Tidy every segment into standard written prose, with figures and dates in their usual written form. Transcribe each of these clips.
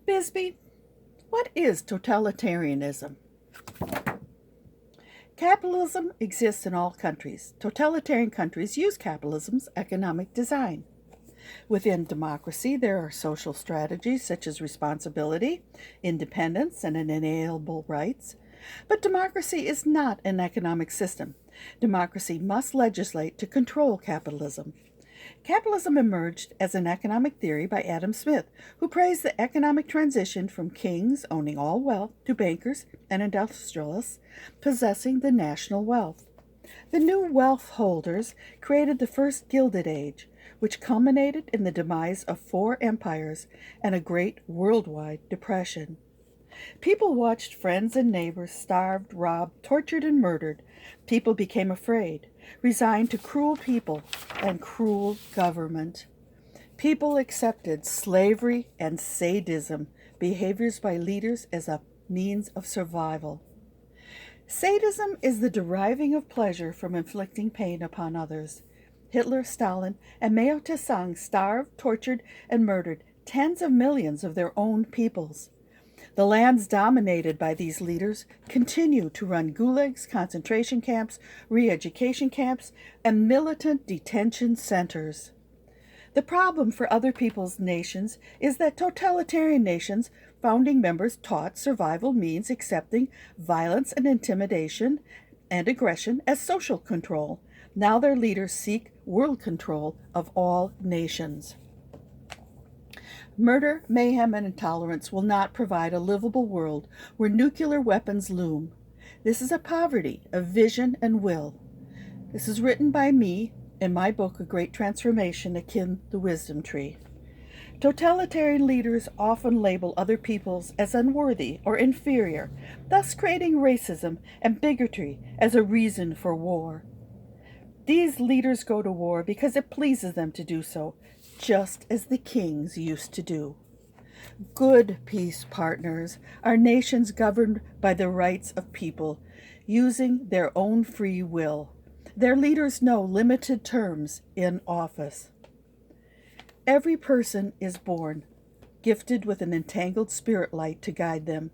Bisbee, what is totalitarianism? Capitalism exists in all countries. Totalitarian countries use capitalism's economic design. Within democracy, there are social strategies such as responsibility, independence, and inalienable rights. But democracy is not an economic system. Democracy must legislate to control capitalism. Capitalism emerged as an economic theory by Adam Smith, who praised the economic transition from kings owning all wealth to bankers and industrialists possessing the national wealth. The new wealth holders created the first Gilded Age, which culminated in the demise of 4 empires and a great worldwide depression. People watched friends and neighbors starved, robbed, tortured, and murdered. People became afraid, resigned to cruel people and cruel government. People accepted slavery and sadism, behaviors by leaders as a means of survival. Sadism is the deriving of pleasure from inflicting pain upon others. Hitler, Stalin, and Mao Zedong starved, tortured, and murdered tens of millions of their own peoples. The lands dominated by these leaders continue to run gulags, concentration camps, re-education camps, and militant detention centers. The problem for other people's nations is that totalitarian nations' founding members taught survival means accepting violence and intimidation and aggression as social control. Now their leaders seek world control of all nations. Murder, mayhem, and intolerance will not provide a livable world where nuclear weapons loom. This is a poverty of vision and will. This is written by me in my book, A Great Transformation, akin the Wisdom Tree. Totalitarian leaders often label other peoples as unworthy or inferior, thus creating racism and bigotry as a reason for war. These leaders go to war because it pleases them to do so, just as the kings used to do. Good peace partners are nations governed by the rights of people, using their own free will. Their leaders know limited terms in office. Every person is born, gifted with an entangled spirit light to guide them.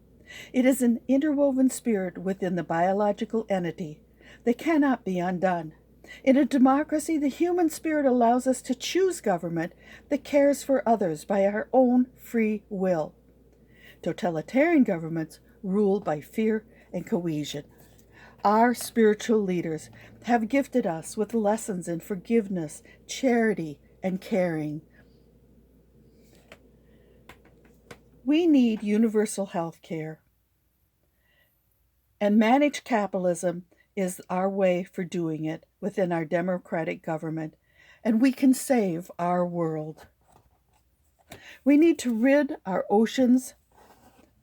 It is an interwoven spirit within the biological entity that cannot be undone. In a democracy, the human spirit allows us to choose government that cares for others by our own free will. Totalitarian governments rule by fear and coercion. Our spiritual leaders have gifted us with lessons in forgiveness, charity, and caring. We need universal health care, and managed capitalism is our way for doing it within our democratic government, and we can save our world. We need to rid our oceans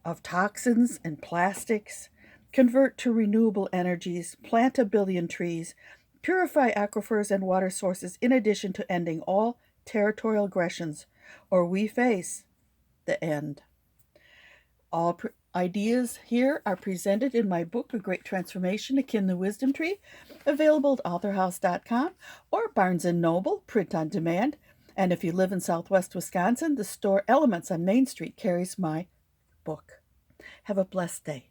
of toxins and plastics, convert to renewable energies, plant 1 billion trees, purify aquifers and water sources, in addition to ending all territorial aggressions, or we face the end. All ideas here are presented in my book, A Great Transformation, akin the Wisdom Tree, available at authorhouse.com or Barnes & Noble, print on demand. And if you live in Southwest Wisconsin, the store Elements on Main Street carries my book. Have a blessed day.